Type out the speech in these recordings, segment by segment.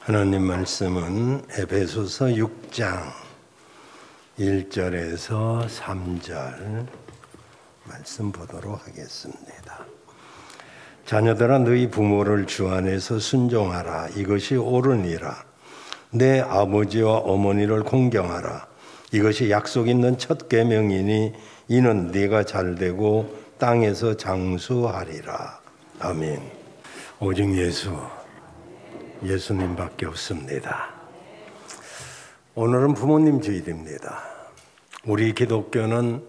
하나님 말씀은 에베소서 6장 1절에서 3절 말씀 보도록 하겠습니다. 자녀들아 너희 부모를 주 안에서 순종하라. 이것이 옳으니라. 내 아버지와 어머니를 공경하라. 이것이 약속 있는 첫 계명이니 이는 네가 잘되고 땅에서 장수하리라. 아멘. 오직 예수님밖에 없습니다. 오늘은 부모님 주일입니다. 우리 기독교는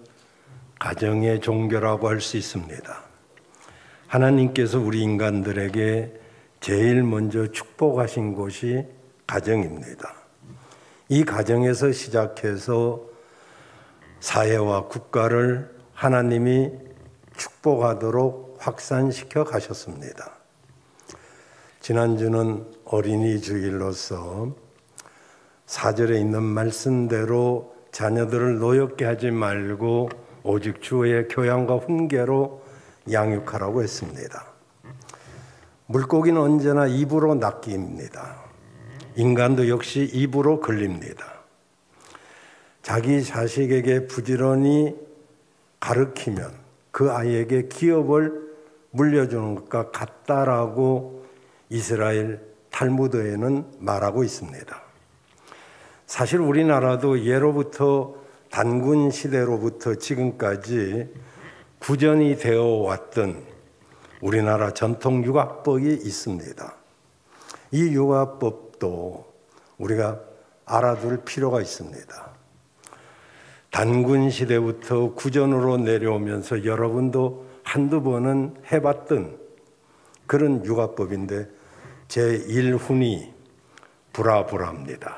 가정의 종교라고 할 수 있습니다. 하나님께서 우리 인간들에게 제일 먼저 축복하신 곳이 가정입니다. 이 가정에서 시작해서 사회와 국가를 하나님이 축복하도록 확산시켜 가셨습니다. 지난주는 어린이 주일로서 4절에 있는 말씀대로 자녀들을 노엽게 하지 말고 오직 주의 교양과 훈계로 양육하라고 했습니다. 물고기는 언제나 입으로 낚입니다. 인간도 역시 입으로 걸립니다. 자기 자식에게 부지런히 가르치면 그 아이에게 기업을 물려주는 것과 같다라고 이스라엘 탈무드에는 말하고 있습니다. 사실 우리나라도 예로부터 단군 시대로부터 지금까지 구전이 되어 왔던 우리나라 전통 육아법이 있습니다. 이 육아법도 우리가 알아둘 필요가 있습니다. 단군 시대부터 구전으로 내려오면서 여러분도 한두 번은 해봤던 그런 육아법인데 제1훈이 브라브라입니다.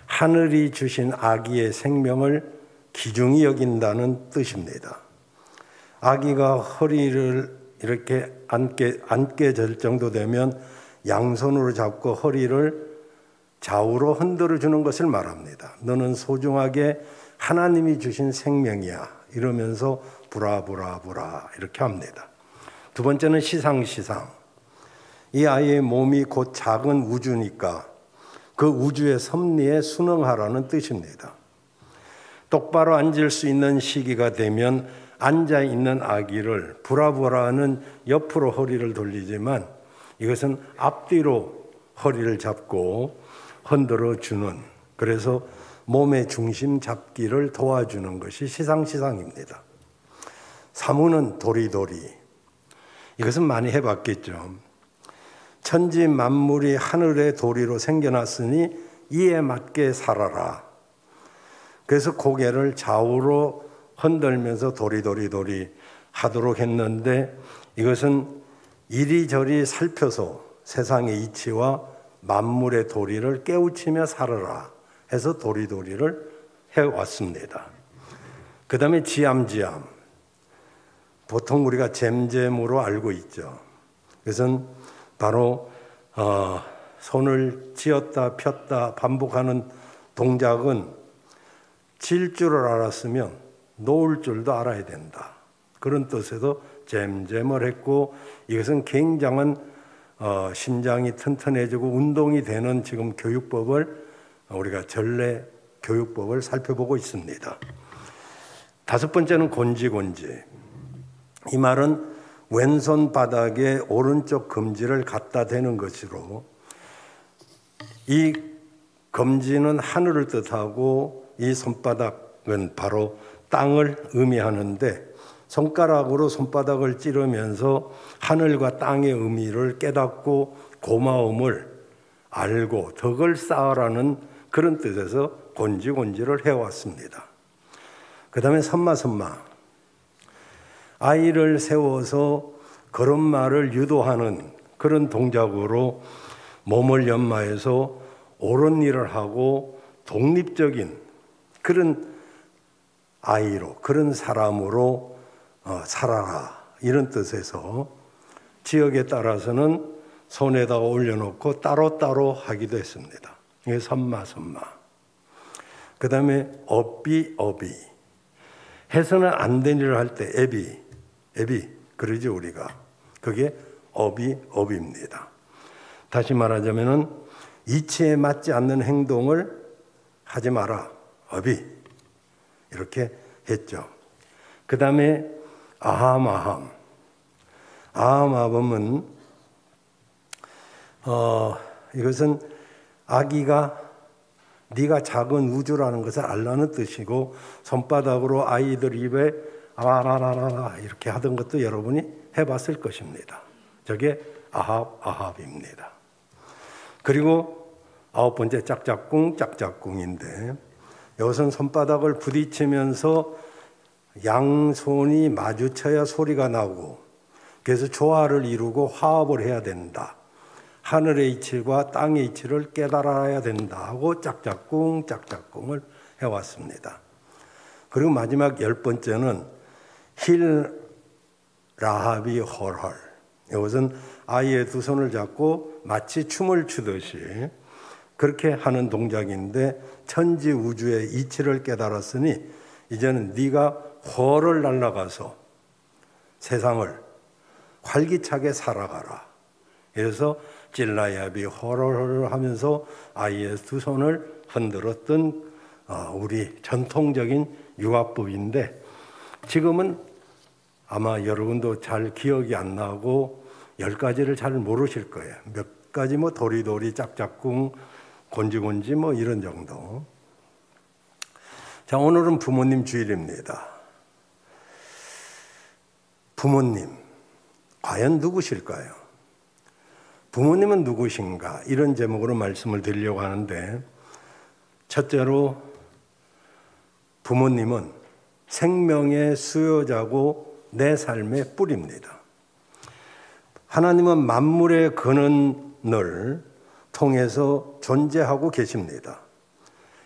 하늘이 주신 아기의 생명을 귀중히 여긴다는 뜻입니다. 아기가 허리를 이렇게 앉게 될 정도 되면 양손으로 잡고 허리를 좌우로 흔들어 주는 것을 말합니다. 너는 소중하게 하나님이 주신 생명이야. 이러면서 브라브라브라 이렇게 합니다. 두 번째는 시상시상. 이 아이의 몸이 곧 작은 우주니까 그 우주의 섭리에 순응하라는 뜻입니다. 똑바로 앉을 수 있는 시기가 되면 앉아있는 아기를 브라브라는 옆으로 허리를 돌리지만 이것은 앞뒤로 허리를 잡고 흔들어 주는, 그래서 몸의 중심 잡기를 도와주는 것이 시상시상입니다. 사무는 도리도리. 이것은 많이 해봤겠죠. 천지 만물이 하늘의 도리로 생겨났으니 이에 맞게 살아라. 그래서 고개를 좌우로 흔들면서 도리도리 하도록 했는데 이것은 이리저리 살펴서 세상의 이치와 만물의 도리를 깨우치며 살아라 해서 도리도리를 해왔습니다. 그 다음에 지암지암. 보통 우리가 잼잼으로 알고 있죠. 그것은 바로 손을 쥐었다 폈다 반복하는 동작은 질 줄을 알았으면 놓을 줄도 알아야 된다. 그런 뜻에서 잼잼을 했고 이것은 굉장한 심장이 튼튼해지고 운동이 되는 지금 교육법을 우리가 전래 교육법을 살펴보고 있습니다. 다섯 번째는 곤지곤지. 이 말은 왼손 바닥에 오른쪽 검지를 갖다 대는 것으로 이 검지는 하늘을 뜻하고 이 손바닥은 바로 땅을 의미하는데 손가락으로 손바닥을 찌르면서 하늘과 땅의 의미를 깨닫고 고마움을 알고 덕을 쌓으라는 그런 뜻에서 곤지곤지를 해왔습니다. 그 다음에 선마선마. 아이를 세워서 걸음마를 유도하는 그런 동작으로 몸을 연마해서 옳은 일을 하고 독립적인 그런 아이로, 그런 사람으로 살아라 이런 뜻에서 지역에 따라서는 손에다가 올려놓고 따로따로 하기도 했습니다. 이게 선마선마. 그 다음에 어비 해서는 안 된 일을 할 때 애비 그러죠 우리가. 그게 어비입니다. 다시 말하자면은 이치에 맞지 않는 행동을 하지 마라. 어비. 이렇게 했죠. 그 다음에 아함. 아함은 이것은 아기가 네가 작은 우주라는 것을 알라는 뜻이고, 손바닥으로 아이들 입에 아라라라라 이렇게 하던 것도 여러분이 해봤을 것입니다. 저게 아합입니다. 그리고 9번째 짝짝꿍인데, 이것은 손바닥을 부딪히면서 양손이 마주쳐야 소리가 나고, 그래서 조화를 이루고 화합을 해야 된다. 하늘의 이치와 땅의 이치를 깨달아야 된다 하고 짝짝꿍을 해왔습니다. 그리고 마지막 10번째는 힐 라합이 헐헐. 이것은 아이의 두 손을 잡고 마치 춤을 추듯이 그렇게 하는 동작인데, 천지 우주의 이치를 깨달았으니 이제는 네가 헐을 날아가서 세상을 활기차게 살아가라. 그래서 찔라야비 헐헐 하면서 아이의 두 손을 흔들었던 우리 전통적인 유아법인데, 지금은 아마 여러분도 잘 기억이 안 나고 10가지를 잘 모르실 거예요. 몇 가지 뭐 도리도리 짝짝꿍 곤지곤지 뭐 이런 정도. 자, 오늘은 부모님 주일입니다. 부모님 과연 누구실까요? 부모님은 누구신가? 이런 제목으로 말씀을 드리려고 하는데, 첫째로 부모님은 생명의 수요자고 내 삶의 뿌리입니다. 하나님은 만물의 근원을 통해서 존재하고 계십니다.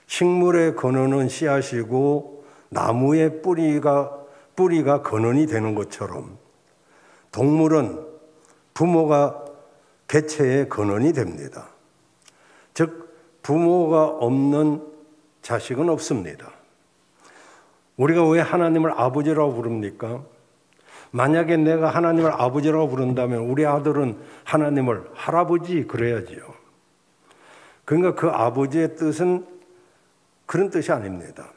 식물의 근원은 씨앗이고 나무의 뿌리가 근원이 되는 것처럼, 동물은 부모가 개체의 근원이 됩니다. 즉 부모가 없는 자식은 없습니다. 우리가 왜 하나님을 아버지라고 부릅니까? 만약에 내가 하나님을 아버지라고 부른다면 우리 아들은 하나님을 할아버지 그래야지요. 그러니까 그 아버지의 뜻은 그런 뜻이 아닙니다.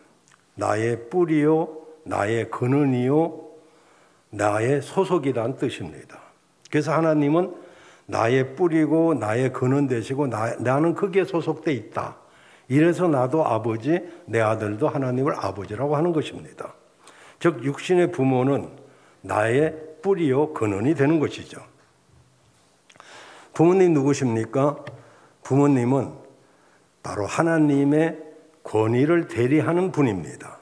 나의 뿌리요, 나의 근원이요, 나의 소속이라는 뜻입니다. 그래서 하나님은 나의 뿌리고 나의 근원 되시고 나는 거기에 소속돼 있다. 이래서 나도 아버지, 내 아들도 하나님을 아버지라고 하는 것입니다. 즉 육신의 부모는 나의 뿌리요 근원이 되는 것이죠. 부모님 누구십니까? 부모님은 바로 하나님의 권위를 대리하는 분입니다.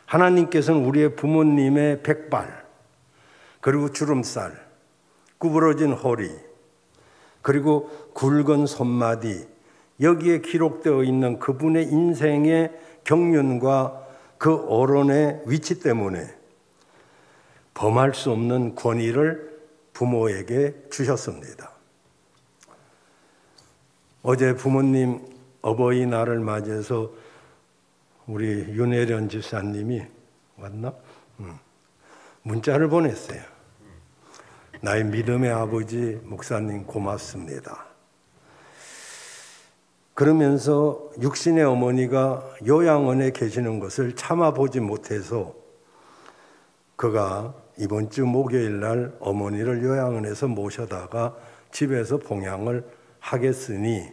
하나님께서는 우리의 부모님의 백발, 그리고 주름살, 구부러진 허리, 그리고 굵은 손마디, 여기에 기록되어 있는 그분의 인생의 경륜과 그 어른의 위치 때문에 범할 수 없는 권위를 부모에게 주셨습니다. 어제 부모님 어버이날을 맞이해서 우리 윤혜련 집사님이 왔나? 문자를 보냈어요. 나의 믿음의 아버지 목사님 고맙습니다. 그러면서 육신의 어머니가 요양원에 계시는 것을 참아보지 못해서 그가 이번 주 목요일 날 어머니를 요양원에서 모셔다가 집에서 봉양을 하겠으니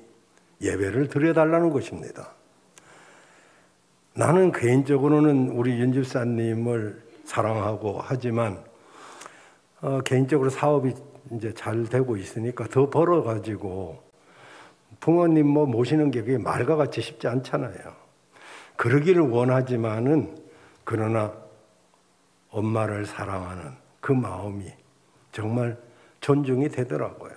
예배를 드려달라는 것입니다. 나는 개인적으로는 우리 윤 집사님을 사랑하고 하지만 개인적으로 사업이 이제 잘 되고 있으니까 더 벌어가지고 부모님 모시는 게 그게 말과 같이 쉽지 않잖아요. 그러기를 원하지만은, 그러나 엄마를 사랑하는 그 마음이 정말 존중이 되더라고요.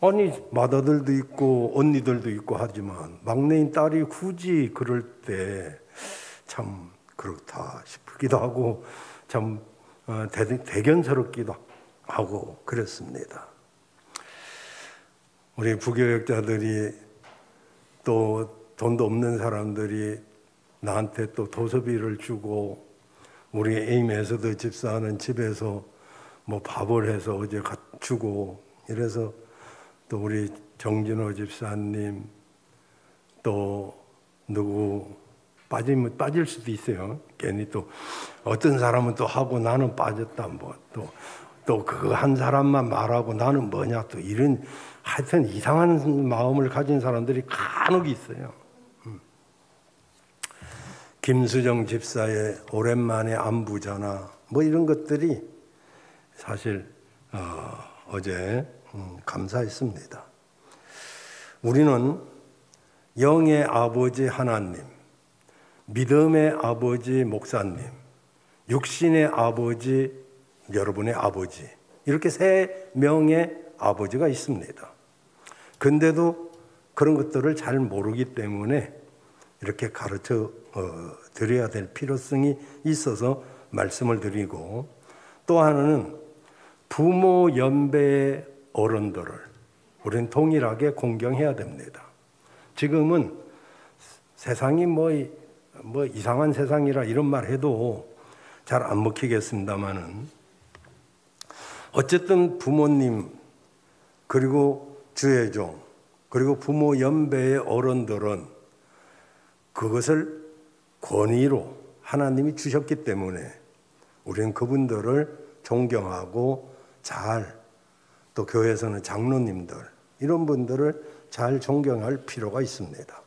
아니 맏아들도 있고 언니들도 있고 하지만 막내인 딸이 굳이 그럴 때 참 그렇다 싶기도 하고 참 대견스럽기도 하고 그랬습니다. 우리 부교역자들이 또 돈도 없는 사람들이 나한테 또 도서비를 주고, 우리 에임에서도 집사하는 집에서 뭐 밥을 해서 어제 주고, 이래서 또 우리 정진호 집사님, 또 누구 빠지면 빠질 수도 있어요. 괜히 또 어떤 사람은 또 하고 나는 빠졌다, 뭐 또 그 한 사람만 말하고 나는 뭐냐, 또 이런 하여튼 이상한 마음을 가진 사람들이 간혹 있어요. 김수정 집사의 오랜만에 안부 전화, 뭐 이런 것들이 사실 어제 감사했습니다. 우리는 영의 아버지 하나님, 믿음의 아버지 목사님, 육신의 아버지 여러분의 아버지, 이렇게 세 명의 아버지가 있습니다. 근데도 그런 것들을 잘 모르기 때문에 이렇게 가르쳐 드려야 될 필요성이 있어서 말씀을 드리고, 또 하나는 부모 연배의 어른들을 우리는 동일하게 공경해야 됩니다. 지금은 세상이 뭐 이상한 세상이라 이런 말 해도 잘 안 먹히겠습니다만은, 어쨌든 부모님, 그리고 주의 종, 그리고 부모 연배의 어른들은 그것을 권위로 하나님이 주셨기 때문에 우리는 그분들을 존경하고 또 교회에서는 장로님들, 이런 분들을 잘 존경할 필요가 있습니다.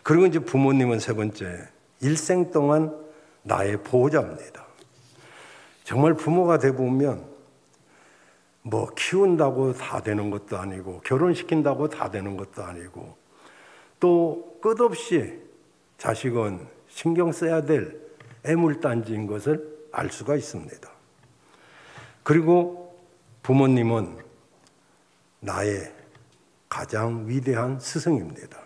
그리고 이제 부모님은 세 번째, 일생 동안 나의 보호자입니다. 정말 부모가 되보면 뭐 키운다고 다 되는 것도 아니고, 결혼시킨다고 다 되는 것도 아니고, 또 끝없이 자식은 신경 써야 될 애물단지인 것을 알 수가 있습니다. 그리고 부모님은 나의 가장 위대한 스승입니다.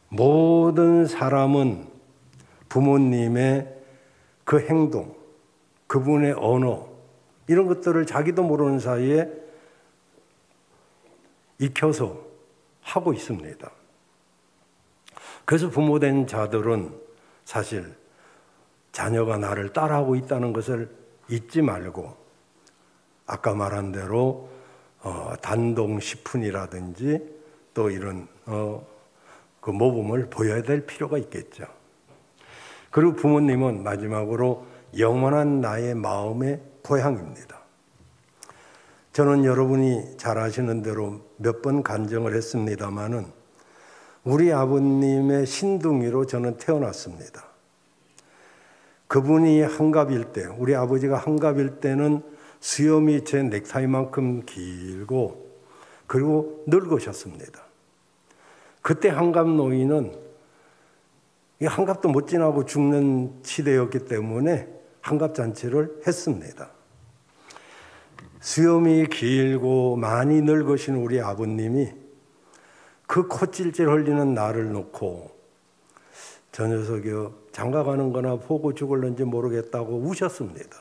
모든 사람은 부모님의 그 행동, 그분의 언어, 이런 것들을 자기도 모르는 사이에 익혀서 하고 있습니다. 그래서 부모된 자들은 사실 자녀가 나를 따라하고 있다는 것을 잊지 말고, 아까 말한 대로 단동시푼이라든지 또 이런 그 모범을 보여야 될 필요가 있겠죠. 그리고 부모님은 마지막으로 영원한 나의 마음의 고향입니다. 저는 여러분이 잘 아시는 대로 몇 번 간증을 했습니다마는 우리 아버님의 신둥이로 저는 태어났습니다. 그분이 한갑일 때, 우리 아버지가 한갑일 때는 수염이 제 넥타이만큼 길고, 그리고 늙으셨습니다. 그때 한갑 노인은 한갑도 못 지나고 죽는 시대였기 때문에 한갑잔치를 했습니다. 수염이 길고 많이 늙으신 우리 아버님이 그 콧질질 흘리는 나를 놓고 저 녀석이 장가가는 거나 보고 죽을는지 모르겠다고 우셨습니다.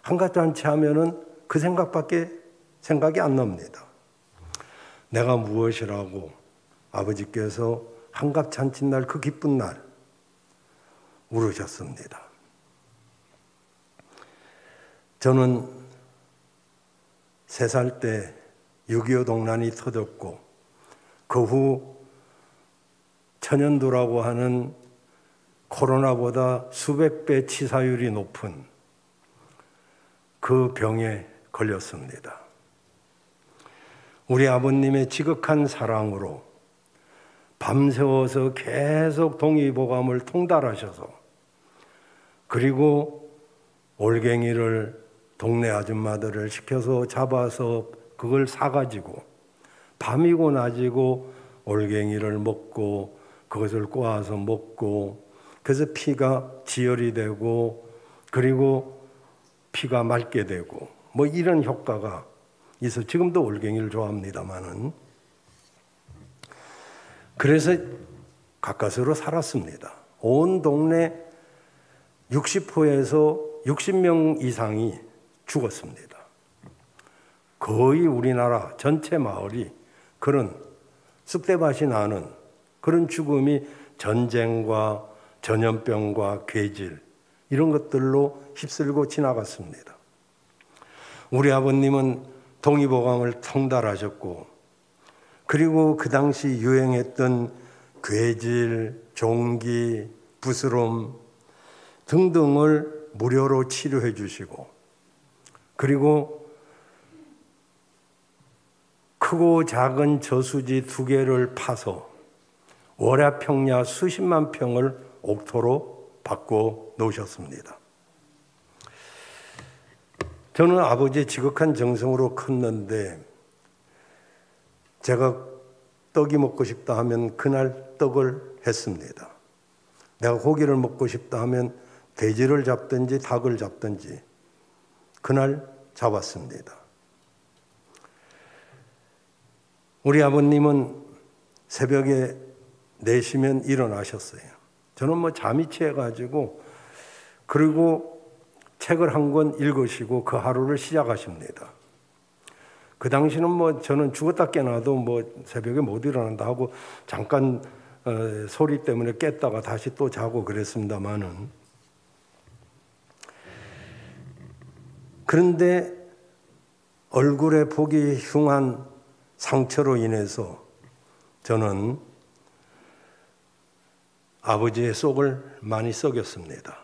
한갑잔치 하면은 그 생각이 안 납니다. 내가 무엇이라고 아버지께서 한갑잔치 날, 그 기쁜 날 울으셨습니다. 저는 3살 때 6.25 동란이 터졌고, 그 후 천연두라고 하는 코로나보다 수백 배 치사율이 높은 그 병에 걸렸습니다. 우리 아버님의 지극한 사랑으로 밤새워서 계속 동의보감을 통달하셔서, 그리고 올갱이를 동네 아줌마들을 시켜서 잡아서 그걸 사가지고 밤이고 낮이고 올갱이를 먹고 그것을 꼬아서 먹고, 그래서 피가 지혈이 되고, 그리고 피가 맑게 되고, 뭐 이런 효과가 있어. 지금도 올갱이를 좋아합니다마는. 그래서 가까스로 살았습니다. 온 동네 60호에서 60명 이상이 죽었습니다. 거의 우리나라 전체 마을이 그런 쑥대밭이 나는 그런 죽음이 전쟁과 전염병과 괴질, 이런 것들로 휩쓸고 지나갔습니다. 우리 아버님은 동의보감을 통달하셨고, 그리고 그 당시 유행했던 괴질, 종기, 부스럼 등등을 무료로 치료해 주시고, 그리고 크고 작은 저수지 2개를 파서 월야평야 수십만 평을 옥토로 바꿔 놓으셨습니다. 저는 아버지의 지극한 정성으로 컸는데, 제가 떡이 먹고 싶다 하면 그날 떡을 했습니다. 내가 고기를 먹고 싶다 하면 돼지를 잡든지 닭을 잡든지 그날 잡았습니다. 우리 아버님은 새벽에 4시면 일어나셨어요. 저는 잠이 취해가지고, 그리고 책을 한 권 읽으시고 그 하루를 시작하십니다. 그 당시는 저는 죽었다 깨나도 새벽에 못 일어난다 하고 잠깐 소리 때문에 깼다가 다시 또 자고 그랬습니다만은, 그런데 얼굴에 보기 흉한 상처로 인해서 저는 아버지의 속을 많이 썩였습니다.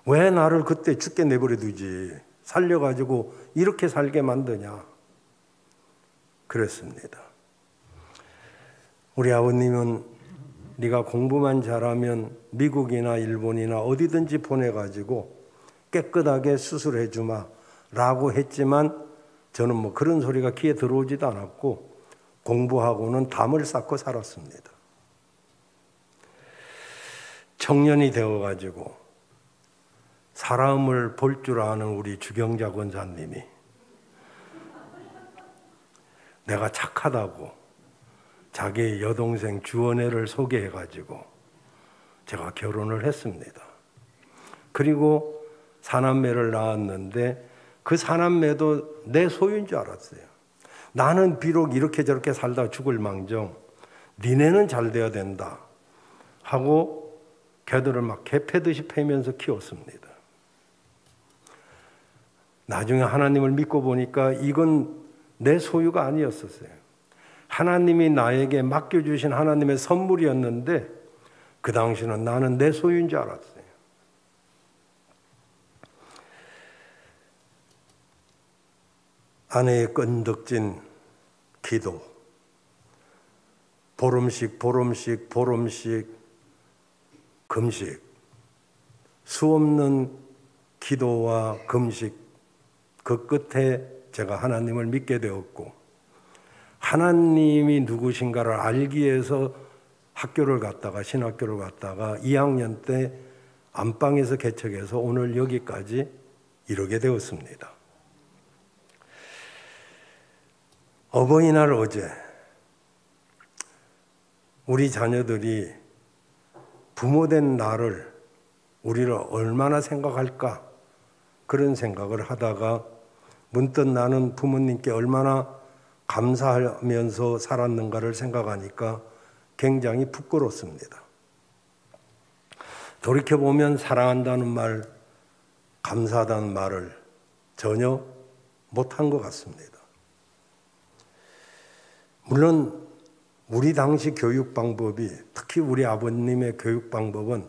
왜 나를 그때 죽게 내버려 두지? 살려가지고 이렇게 살게 만드냐? 그랬습니다. 우리 아버님은 네가 공부만 잘하면 미국이나 일본이나 어디든지 보내가지고 깨끗하게 수술해 주마 라고 했지만, 저는 그런 소리가 귀에 들어오지도 않았고 공부하고는 담을 쌓고 살았습니다. 청년이 되어가지고 사람을 볼 줄 아는 우리 주경자 권사님이 내가 착하다고 자기 여동생 주원혜를 소개해가지고 제가 결혼을 했습니다. 그리고 사남매를 낳았는데 그 사남매도 내 소유인 줄 알았어요. 나는 비록 이렇게 저렇게 살다 죽을 망정 니네는 잘 돼야 된다 하고 걔들을 개 패듯이 패면서 키웠습니다. 나중에 하나님을 믿고 보니까 이건 내 소유가 아니었었어요. 하나님이 나에게 맡겨주신 하나님의 선물이었는데 그 당시는 나는 내 소유인 줄 알았어요. 아내의 끈덕진 기도, 보름씩 금식, 수없는 기도와 금식, 그 끝에 제가 하나님을 믿게 되었고, 하나님이 누구신가를 알기 위해서 학교를 갔다가 신학교를 갔다가 2학년 때 안방에서 개척해서 오늘 여기까지 이르게 되었습니다. 어버이날 어제 우리 자녀들이 부모된 나를, 우리를 얼마나 생각할까, 그런 생각을 하다가 문득 나는 부모님께 얼마나 감사하면서 살았는가를 생각하니까 굉장히 부끄럽습니다. 돌이켜보면 사랑한다는 말, 감사하다는 말을 전혀 못한 것 같습니다. 물론 우리 당시 교육 방법이, 특히 우리 아버님의 교육 방법은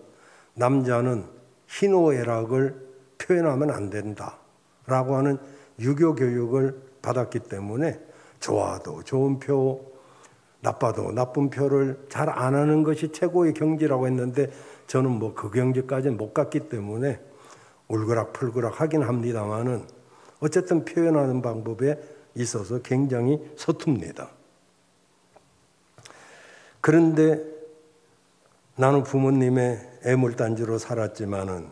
남자는 희노애락을 표현하면 안 된다라고 하는 유교 교육을 받았기 때문에 좋아도 좋은 표, 나빠도 나쁜 표를 잘 안 하는 것이 최고의 경지라고 했는데, 저는 그 경지까지는 못 갔기 때문에 울그락불그락 하긴 합니다만은 어쨌든 표현하는 방법에 있어서 굉장히 서툽니다. 그런데 나는 부모님의 애물단지로 살았지만은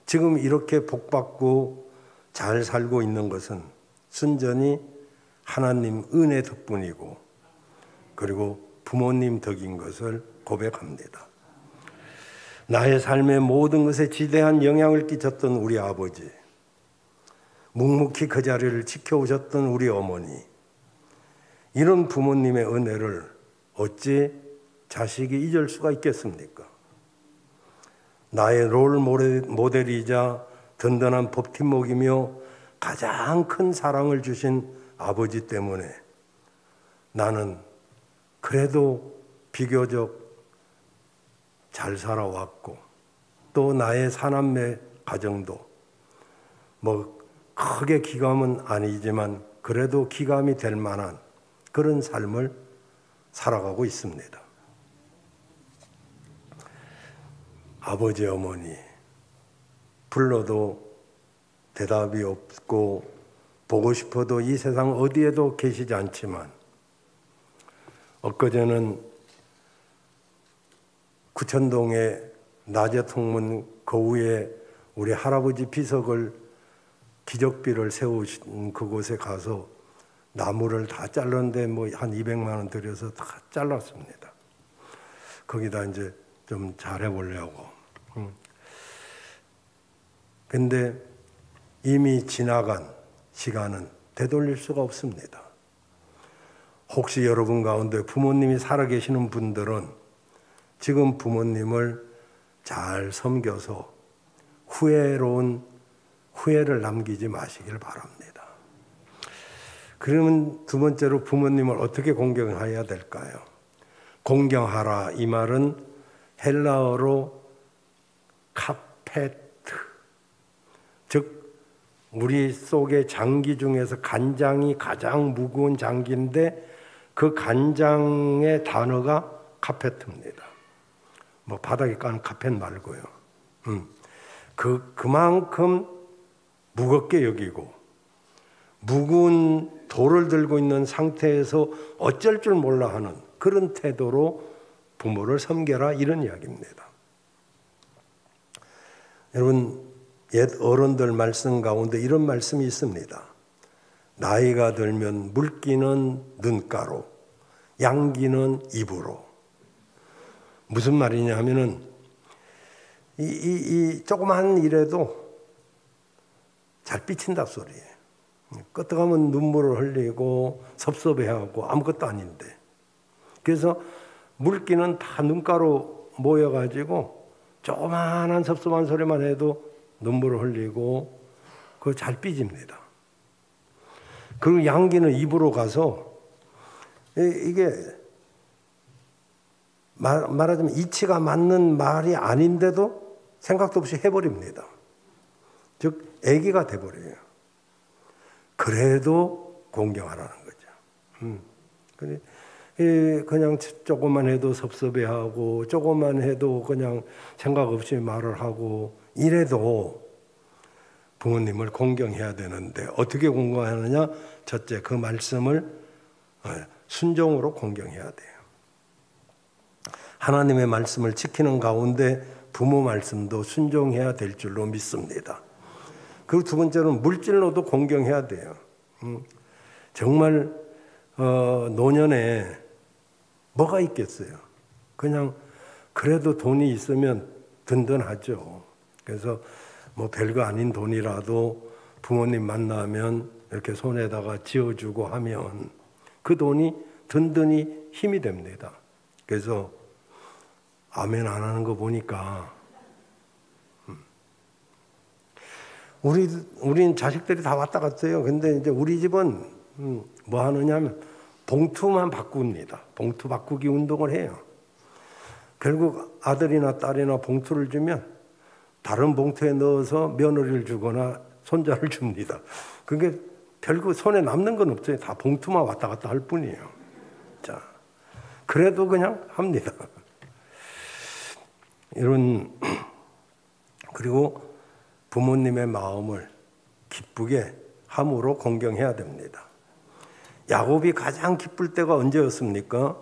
지금 이렇게 복받고 잘 살고 있는 것은 순전히 하나님 은혜 덕분이고, 그리고 부모님 덕인 것을 고백합니다. 나의 삶의 모든 것에 지대한 영향을 끼쳤던 우리 아버지, 묵묵히 그 자리를 지켜오셨던 우리 어머니, 이런 부모님의 은혜를 어찌 자식이 잊을 수가 있겠습니까? 나의 롤 모델이자 든든한 법팀목이며 가장 큰 사랑을 주신 아버지 때문에 나는 그래도 비교적 잘 살아왔고, 또 나의 사남매 가정도 뭐 크게 기감은 아니지만 그래도 기감이 될 만한 그런 삶을 살아가고 있습니다. 아버지, 어머니 불러도 대답이 없고 보고 싶어도 이 세상 어디에도 계시지 않지만, 엊그제는 구천동의 낮의 통문 거우에 우리 할아버지 비석을 기적비를 세우신 그곳에 가서 나무를 다 잘랐는데 뭐 한 200만 원 들여서 다 잘랐습니다. 거기다 이제 좀 잘해보려고. 근데 이미 지나간 시간은 되돌릴 수가 없습니다. 혹시 여러분 가운데 부모님이 살아계시는 분들은 지금 부모님을 잘 섬겨서 후회를 남기지 마시길 바랍니다. 그러면 두 번째로 부모님을 어떻게 공경해야 될까요? 공경하라, 이 말은 헬라어로 카페트, 즉 우리 속의 장기 중에서 간장이 가장 무거운 장기인데 그 간장의 단어가 카페트입니다. 뭐 바닥에 까는 카펫 말고요. 그만큼 무겁게 여기고 무거운 돌을 들고 있는 상태에서 어쩔 줄 몰라 하는 그런 태도로 부모를 섬겨라, 이런 이야기입니다. 여러분, 옛 어른들 말씀 가운데 이런 말씀이 있습니다. 나이가 들면 물기는 눈가로, 양기는 입으로. 무슨 말이냐 하면은 이 조그만 일에도 잘 삐친다 소리예요. 끄떡하면 눈물을 흘리고 섭섭해하고 아무것도 아닌데. 그래서 물기는 다 눈가로 모여가지고 조그만한 섭섭한 소리만 해도 눈물을 흘리고 그거 잘 삐집니다. 그리고 양기는 입으로 가서 이게 말하자면 이치가 맞는 말이 아닌데도 생각도 없이 해버립니다. 즉 애기가 돼버려요. 그래도 공경하라는 거죠. 그냥 조금만 해도 섭섭해하고 조금만 해도 그냥 생각 없이 말을 하고 이래도 부모님을 공경해야 되는데 어떻게 공경하느냐? 첫째, 그 말씀을 순종으로 공경해야 돼요. 하나님의 말씀을 지키는 가운데 부모 말씀도 순종해야 될 줄로 믿습니다. 그리고 두 번째로는 물질로도 공경해야 돼요. 정말 노년에 뭐가 있겠어요? 그냥 그래도 돈이 있으면 든든하죠. 그래서 뭐 별거 아닌 돈이라도 부모님 만나면 이렇게 손에다가 쥐어주고 하면 그 돈이 든든히 힘이 됩니다. 그래서 아멘 안 하는 거 보니까 우린 자식들이 다 왔다 갔어요. 근데 이제 우리 집은 뭐 하느냐면 봉투만 바꿉니다. 봉투 바꾸기 운동을 해요. 결국 아들이나 딸이나 봉투를 주면 다른 봉투에 넣어서 며느리를 주거나 손자를 줍니다. 그게 별거 손에 남는 건 없어요. 다 봉투만 왔다 갔다 할 뿐이에요. 자, 그래도 그냥 합니다. 그리고 부모님의 마음을 기쁘게 함으로 공경해야 됩니다. 야곱이 가장 기쁠 때가 언제였습니까?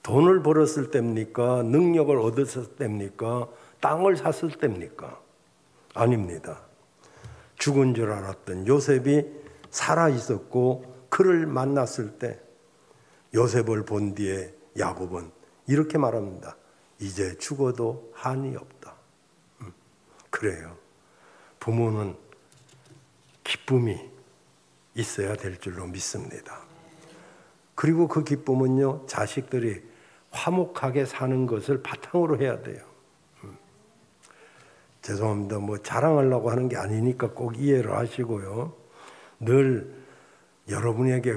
돈을 벌었을 때입니까? 능력을 얻었을 때입니까? 땅을 샀을 때입니까? 아닙니다. 죽은 줄 알았던 요셉이 살아 있었고 그를 만났을 때 요셉을 본 뒤에 야곱은 이렇게 말합니다. 이제 죽어도 한이 없다. 그래요. 부모는 기쁨이 있어야 될 줄로 믿습니다. 그리고 그 기쁨은요, 자식들이 화목하게 사는 것을 바탕으로 해야 돼요. 죄송합니다. 뭐 자랑하려고 하는 게 아니니까 꼭 이해를 하시고요. 늘 여러분에게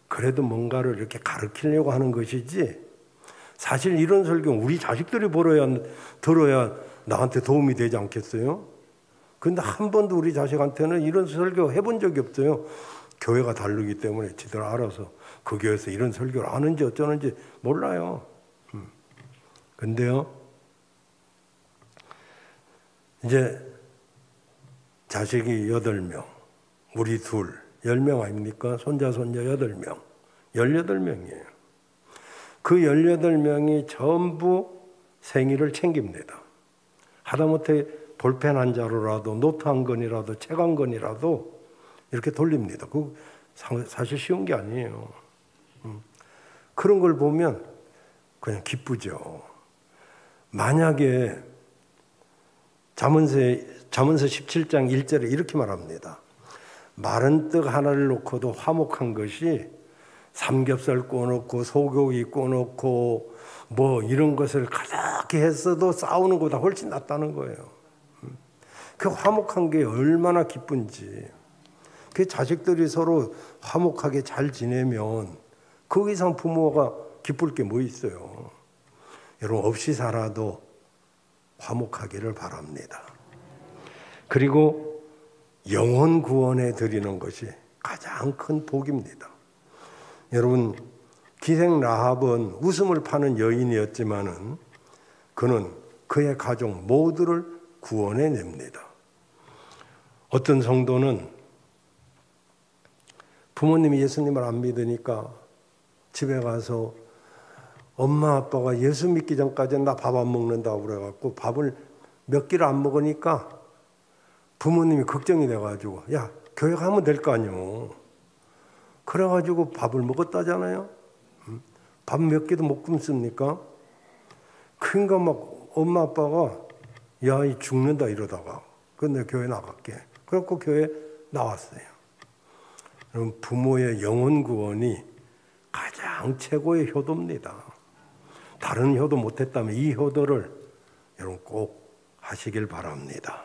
그래도 뭔가를 이렇게 가르치려고 하는 것이지, 사실 이런 설교 우리 자식들이 들어야 나한테 도움이 되지 않겠어요? 근데 한 번도 우리 자식한테는 이런 설교 해본 적이 없어요. 교회가 다르기 때문에 지들 알아서 그 교회에서 이런 설교를 하는지 어쩌는지 몰라요. 근데요, 이제 자식이 8명, 우리 둘, 10명 아닙니까? 손자, 손녀 8명, 18명이에요. 그 18명이 전부 생일을 챙깁니다. 하다못해 볼펜 한 자루라도, 노트 한 권이라도, 책 한 권이라도 이렇게 돌립니다. 그거 사실 쉬운 게 아니에요. 그런 걸 보면 그냥 기쁘죠. 만약에 잠언서 17장 1절에 이렇게 말합니다. 마른 떡 하나를 놓고도 화목한 것이 삼겹살 구워놓고 소고기 구워놓고 뭐 이런 것을 가득히 했어도 싸우는 것보다 훨씬 낫다는 거예요. 그 화목한 게 얼마나 기쁜지. 그 자식들이 서로 화목하게 잘 지내면 그 이상 부모가 기쁠 게 뭐 있어요. 여러분, 없이 살아도 화목하기를 바랍니다. 그리고 영혼 구원에 드리는 것이 가장 큰 복입니다. 여러분, 기생 라합은 웃음을 파는 여인이었지만은 그는 그의 가족 모두를 구원해 냅니다. 어떤 성도는 부모님이 예수님을 안 믿으니까 집에 가서 엄마 아빠가 예수 믿기 전까지는 나 밥 안 먹는다고 그래갖고 밥을 몇 끼를 안 먹으니까 부모님이 걱정이 돼가지고 야, 교회 가면 될 거 아니오. 그래가지고 밥을 먹었다잖아요. 밥 몇 끼도 못 굶습니까? 그러니까 막 엄마 아빠가 야, 이 죽는다 이러다가 근데 교회 나갈게. 그래갖고 교회 나왔어요. 여러분, 부모의 영혼 구원이 가장 최고의 효도입니다. 다른 효도 못했다면 이 효도를 여러분 꼭 하시길 바랍니다.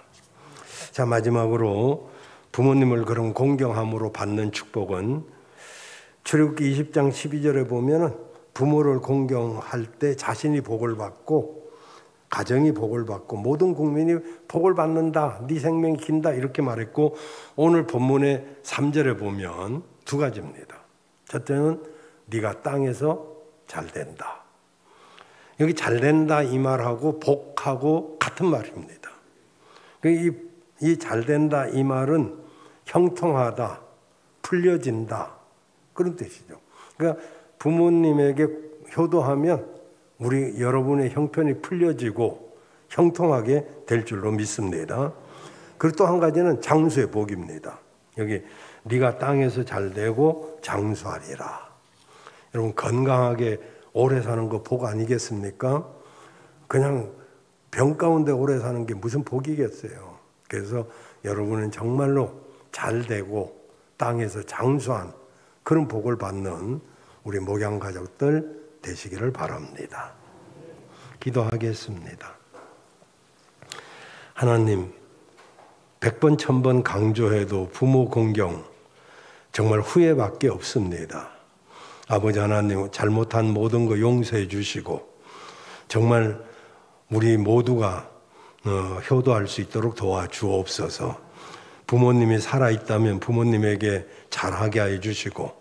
자, 마지막으로 부모님을 그런 공경함으로 받는 축복은 출애굽기 20장 12절에 보면은 부모를 공경할 때 자신이 복을 받고 가정이 복을 받고 모든 국민이 복을 받는다. 네 생명이 긴다. 이렇게 말했고, 오늘 본문의 3절에 보면 두 가지입니다. 첫째는 네가 땅에서 잘 된다. 여기 잘 된다 이 말하고 복하고 같은 말입니다. 이 잘 된다 이 말은 형통하다, 풀려진다 그런 뜻이죠. 그러니까 부모님에게 효도하면 여러분의 형편이 풀려지고 형통하게 될 줄로 믿습니다. 그리고 또 한 가지는 장수의 복입니다. 여기 네가 땅에서 잘 되고 장수하리라. 여러분, 건강하게 오래 사는 거 복 아니겠습니까? 그냥 병 가운데 오래 사는 게 무슨 복이겠어요. 그래서 여러분은 정말로 잘 되고 땅에서 장수한 그런 복을 받는 우리 목양 가족들 되시기를 바랍니다. 기도하겠습니다. 하나님, 100번 1000번 강조해도 부모 공경 정말 후회밖에 없습니다. 아버지 하나님, 잘못한 모든 거 용서해 주시고 정말 우리 모두가 효도할 수 있도록 도와주옵소서. 부모님이 살아있다면 부모님에게 잘하게 해주시고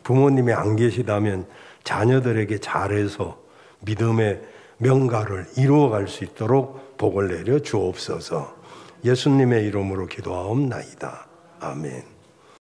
부모님이 안 계시다면 자녀들에게 잘해서 믿음의 명가를 이루어갈 수 있도록 복을 내려 주옵소서. 예수님의 이름으로 기도하옵나이다. 아멘.